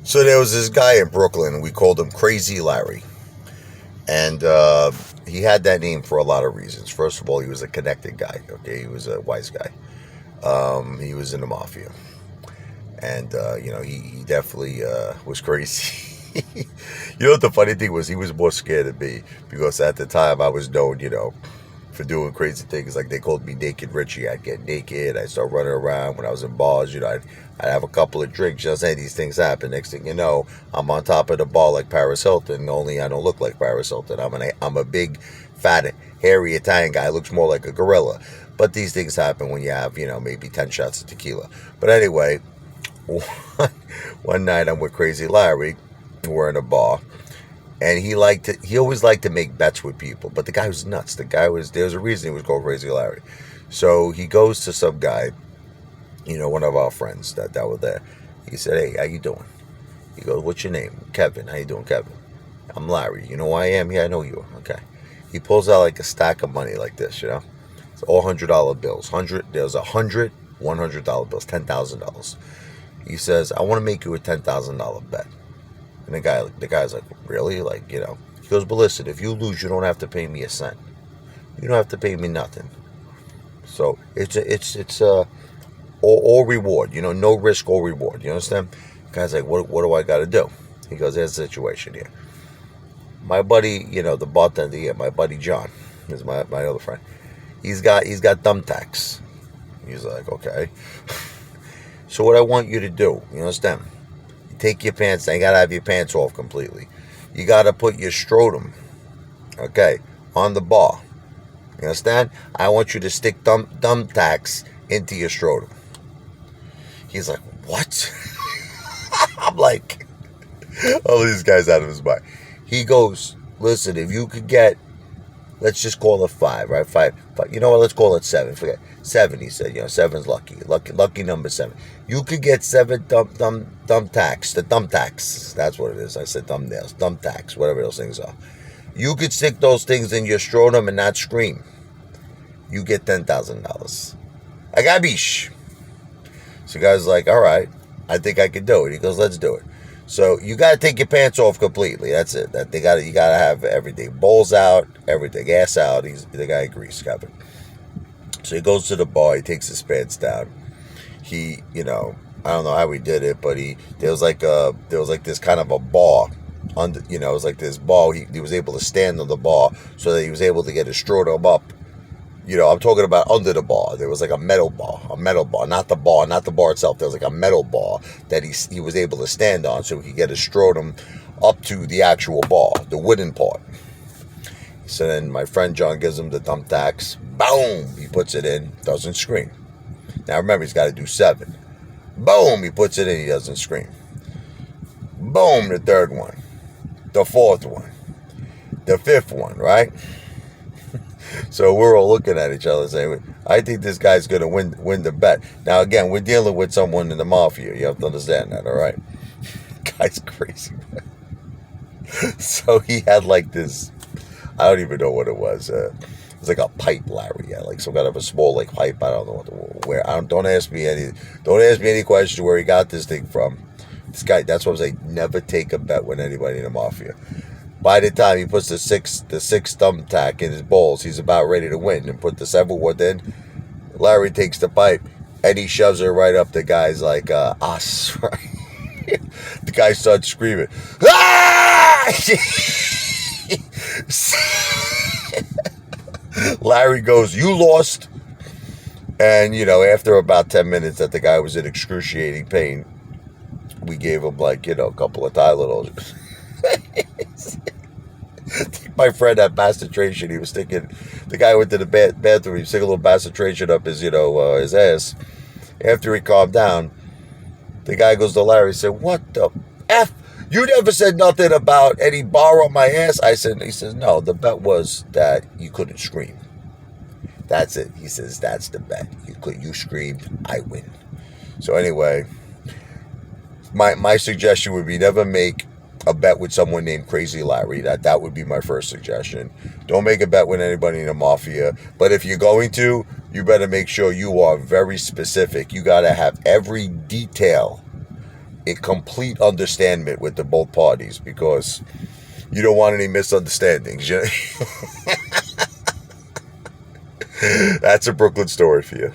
So there was this guy in Brooklyn. We called him Crazy Larry. And he had that name for a lot of reasons. First of all, he was a connected guy. Okay, he was a wise guy. He was in the mafia, and he definitely was crazy. You know what the funny thing was? He was more scared of me because at the time I was known, for doing crazy things. Like they called me Naked Richie. I'd get naked. I'd start running around when I was in bars. I'd have a couple of drinks. Just say these things happen. Next thing you know, I'm on top of the bar like Paris Hilton. Only I don't look like Paris Hilton. I'm a big, fat, hairy Italian guy. Looks more like a gorilla. But these things happen when you have maybe 10 shots of tequila. But anyway, one night I'm with Crazy Larry. We're in a bar. And he always liked to make bets with people. But the guy was nuts. There's a reason he was called Crazy Larry. So he goes to some guy, one of our friends that were there. He said, "Hey, how you doing?" He goes, "What's your name?" "Kevin." "How you doing, Kevin?" "I'm Larry." "You know who I am?" "Yeah, I know you." "Okay." He pulls out like a stack of money like this, It's all $100 bills. There's $100 bills, $10,000. He says, "I want to make you a $10,000 bet." And the guy's like, "Really?" He goes, "But listen, if you lose, you don't have to pay me a cent. You don't have to pay me nothing. So it's all reward, no risk or reward. You understand?" The guy's like, "What do I got to do?" He goes, "There's a situation here. My buddy, the bartender here, my buddy John, is my other friend. He's got thumbtacks." He's like, "Okay." "So what I want you to do, you understand? Take your pants down. You gotta have your pants off completely. You gotta put your scrotum, okay, on the bar. You understand? I want you to stick thumbtacks into your scrotum." He's like, "What?" I'm like, all these guys out of his mind. He goes, "Listen, if you could get, let's just call it 5, right? Five. You know what? Let's call it 7. Forget 7." He said, "7's lucky. Lucky number 7. You could get 7 thumbtacks. The thumbtacks. That's what it is. I said thumbnails, thumbtacks, whatever those things are. You could stick those things in your scrotum and not scream. You get $10,000. Agabish." So the guy's like, "All right, I think I can do it." He goes, "Let's do it. So you got to take your pants off completely. That's it. You got to have everything. Balls out, everything. Ass out." The guy agrees, Kevin. So he goes to the bar. He takes his pants down. He, I don't know how he did it, but there was like this kind of a bar under, it was like this bar. He was able to stand on the bar so that he was able to get his scrotum up. I'm talking about under the bar. There was like a metal bar, not the bar itself. There was like a metal bar that he was able to stand on so he could get his scrotum up to the actual bar, the wooden part. So then my friend John gives him the thumbtacks. Boom! He puts it in, doesn't scream. Now remember, he's got to do 7. Boom! He puts it in, he doesn't scream. Boom! The 3rd one. The 4th one. The 5th one, right? So we're all looking at each other saying, "I think this guy's going to win the bet." Now, again, we're dealing with someone in the mafia. You have to understand that, all right? Guy's crazy, man. So he had like this, I don't even know what it was. It was like a pipe, Larry. Yeah, like some kind of a small like pipe. I don't know where. Don't ask me any questions where he got this thing from. This guy. That's what I'm saying. Never take a bet with anybody in the mafia. By the time he puts the sixth thumbtack in his balls, he's about ready to win. And put the 7th one in. Larry takes the pipe and he shoves it right up the guy's like ass. Right? The guy starts screaming, "Ah!" Larry goes, "You lost." And after about 10 minutes that the guy was in excruciating pain, we gave him like a couple of Tylenols. My friend had bastration. He was sticking. The guy went to the bathroom. He was sticking a little bastration up his his ass. After he calmed down, the guy goes to Larry and said, "What the F? You never said nothing about any bar on my ass." He says, "No, the bet was that you couldn't scream. That's it." He says, "That's the bet. You screamed, I win." So anyway, my suggestion would be never make a bet with someone named Crazy Larry. That would be my first suggestion. Don't make a bet with anybody in the mafia. But if you're going to, you better make sure you are very specific. You got to have every detail a complete understanding with the both parties, because you don't want any misunderstandings. That's a Brooklyn story for you.